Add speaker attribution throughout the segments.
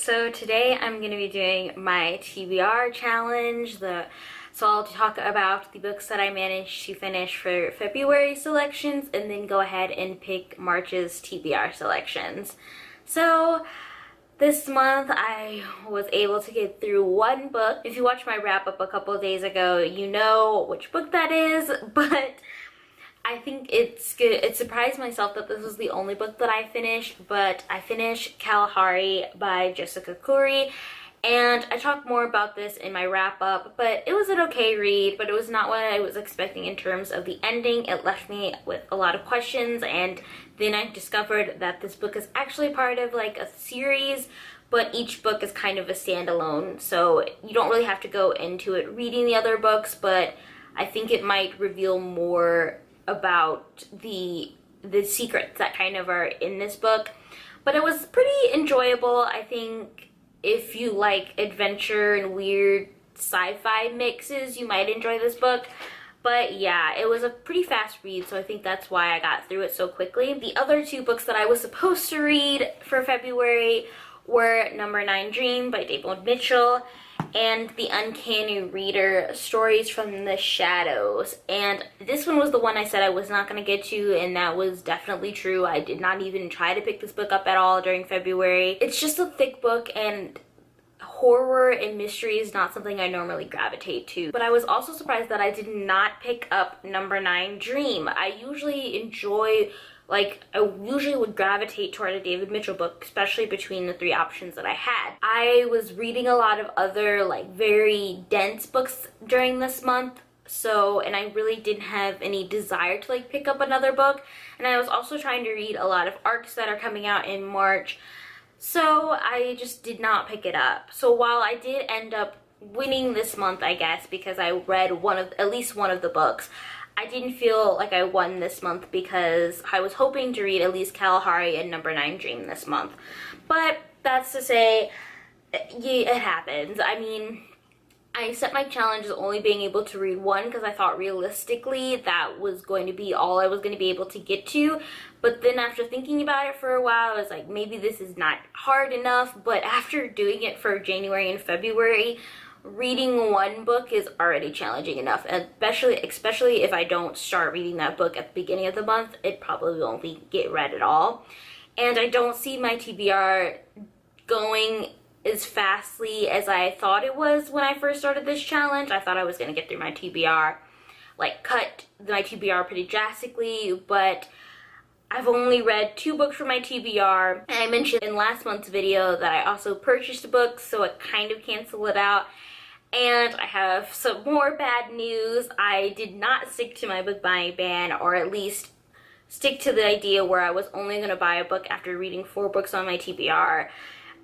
Speaker 1: So today I'm going to be doing my TBR challenge. So I'll talk about the books that I managed to finish for February selections and then go ahead and pick March's TBR selections. So this month I was able to get through one book. If you watched my wrap up a couple of days ago, you know which book that is, but I think it's good. It surprised myself that this was the only book that I finished, but I finished Kalahari by Jessica Khoury, and I talk more about this in my wrap up, but it was an okay read, but it was not what I was expecting in terms of the ending. It left me with a lot of questions, and then I discovered that this book is actually part of like a series, but each book is kind of a standalone, so you don't really have to go into it reading the other books, but I think it might reveal more about the secrets that kind of are in this book. But it was pretty enjoyable. I think if you like adventure and weird sci-fi mixes, you might enjoy this book. But yeah, it was a pretty fast read, so I think that's why I got through it so quickly. The other two books that I was supposed to read for February were Number 9 Dream by David Mitchell and The Uncanny Reader, Stories from the Shadows. And this one was the one I said I was not going to get to, and that was definitely true. I did not even try to pick this book up at all during February. It's just a thick book, and horror and mystery is not something I normally gravitate to. But I was also surprised that I did not pick up Number 9 Dream. I usually would gravitate toward a David Mitchell book, especially between the three options that I had. I was reading a lot of other very dense books during this month, and I really didn't have any desire to pick up another book. And I was also trying to read a lot of arcs that are coming out in March, so I just did not pick it up. So while I did end up winning this month, I guess, because I read at least one of the books, I didn't feel like I won this month because I was hoping to read at least Kalahari and Number 9 Dream this month. But that's to say, it happens. I mean, I set my challenge as only being able to read one because I thought realistically that was going to be all I was going to be able to get to. But then after thinking about it for a while, I was like, maybe this is not hard enough. But after doing it for January and February, reading one book is already challenging enough, and especially if I don't start reading that book at the beginning of the month, it probably won't get read at all. And I don't see my TBR going as fastly as I thought it was when I first started this challenge. I thought I was going to get through my TBR, cut my TBR pretty drastically, but I've only read 2 books for my TBR, and I mentioned in last month's video that I also purchased a book, so it kind of canceled it out. And I have some more bad news. I did not stick to my book buying ban, or at least stick to the idea where I was only going to buy a book after reading 4 books on my TBR.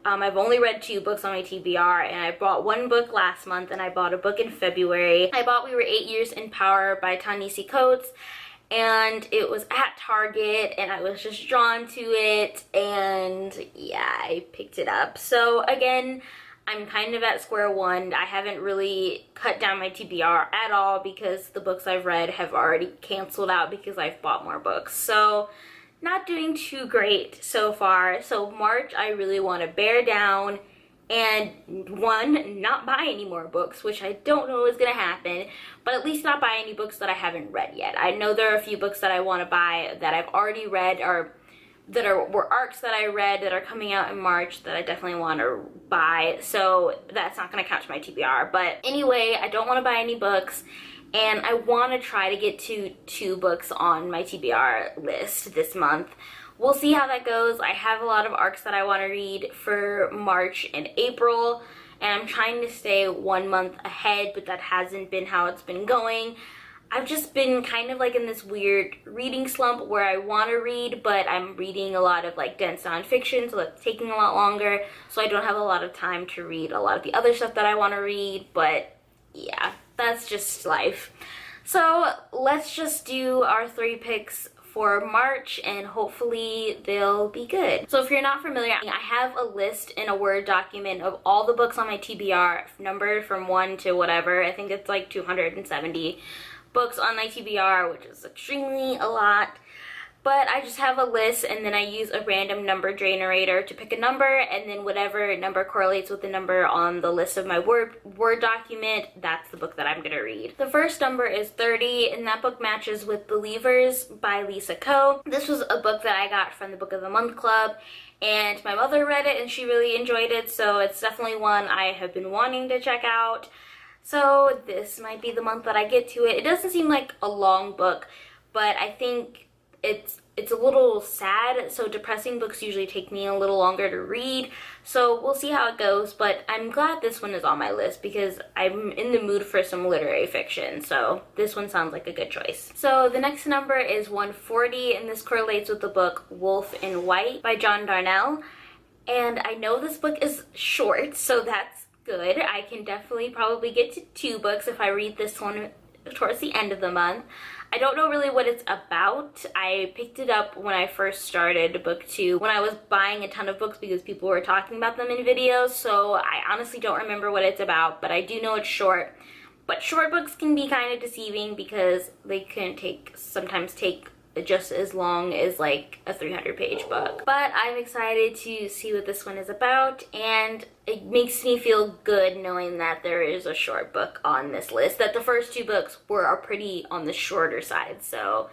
Speaker 1: I've only read 2 books on my TBR, and I bought 1 book last month, and I bought a book in February. I bought We Were 8 Years in Power by Ta-Nehisi Coates, and it was at Target, and I was just drawn to it, and yeah, I picked it up. So again, I'm kind of at square one. I haven't really cut down my TBR at all because the books I've read have already canceled out because I've bought more books. So not doing too great so far. So March, I really want to bear down and not buy any more books, which I don't know is going to happen, but at least not buy any books that I haven't read yet. I know there are a few books that I want to buy that I've already read, or that were arcs that I read that are coming out in March that I definitely want to buy, so that's not going to count to my TBR. But anyway, I don't want to buy any books, and I want to try to get to 2 books on my TBR list this month. We'll see how that goes. I have a lot of arcs that I want to read for March and April, and I'm trying to stay 1 month ahead, but that hasn't been how it's been going. I've just been kind of in this weird reading slump where I want to read, but I'm reading a lot of dense nonfiction, so that's taking a lot longer, so I don't have a lot of time to read a lot of the other stuff that I want to read. But yeah, that's just life. So let's just do our 3 picks for March, and hopefully they'll be good. So if you're not familiar, I have a list in a Word document of all the books on my TBR, numbered from 1 to whatever. I think it's 270 books on my TBR, which is extremely a lot. But I just have a list, and then I use a random number generator to pick a number, and then whatever number correlates with the number on the list of my Word document, that's the book that I'm gonna read. The first number is 30, and that book matches with Believers by Lisa Ko. This was a book that I got from the Book of the Month Club, and my mother read it and she really enjoyed it, so it's definitely one I have been wanting to check out. So this might be the month that I get to it. It doesn't seem like a long book, but I think it's a little sad, so depressing books usually take me a little longer to read, so we'll see how it goes. But I'm glad this one is on my list because I'm in the mood for some literary fiction, so this one sounds like a good choice. So the next number is 140, and this correlates with the book Wolf in White by John Darnell. And I know this book is short, so that's good. I can definitely probably get to 2 books if I read this one towards the end of the month. I don't know really what it's about. I picked it up when I first started book 2, when I was buying a ton of books because people were talking about them in videos, so I honestly don't remember what it's about, but I do know it's short. But short books can be kind of deceiving because they can sometimes take just as long as like a 300-page book. But I'm excited to see what this one is about, and it makes me feel good knowing that there is a short book on this list, that the first 2 books are pretty on the shorter side, so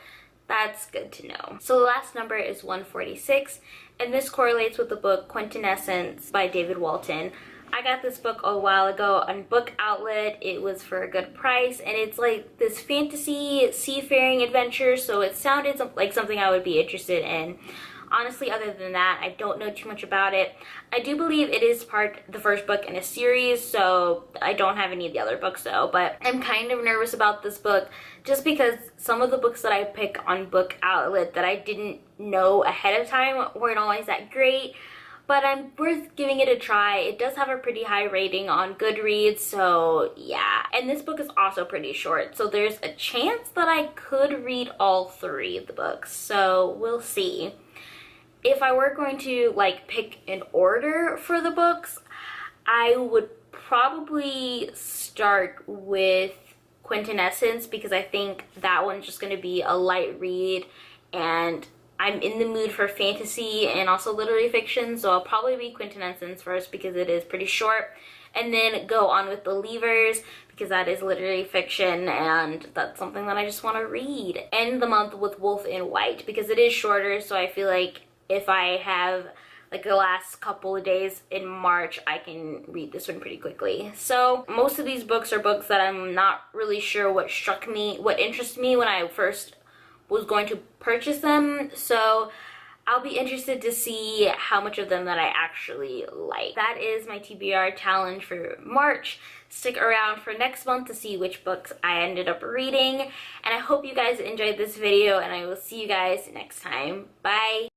Speaker 1: that's good to know. So the last number is 146, and this correlates with the book Quintessence by David Walton. I got this book a while ago on Book Outlet. It was for a good price, and it's like this fantasy seafaring adventure, so it sounded like something I would be interested in. Honestly, other than that, I don't know too much about it. I do believe it is the first book in a series, so I don't have any of the other books though, but I'm kind of nervous about this book just because some of the books that I pick on Book Outlet that I didn't know ahead of time weren't always that great. But I'm worth giving it a try. It does have a pretty high rating on Goodreads, so yeah. And this book is also pretty short, so there's a chance that I could read all 3 of the books, so we'll see. If I were going to like pick an order for the books, I would probably start with Quintessence because I think that one's just going to be a light read, and I'm in the mood for fantasy and also literary fiction, so I'll probably read Quintessence first because it is pretty short, and then go on with Believers because that is literary fiction and that's something that I just want to read. End the month with Wolf in White because it is shorter, so I feel like if I have like the last couple of days in March, I can read this one pretty quickly. So most of these books are books that I'm not really sure what interested me when I first was going to purchase them, so I'll be interested to see how much of them that I actually like. That is my TBR challenge for March. Stick around for next month to see which books I ended up reading, and I hope you guys enjoyed this video, and I will see you guys next time. Bye!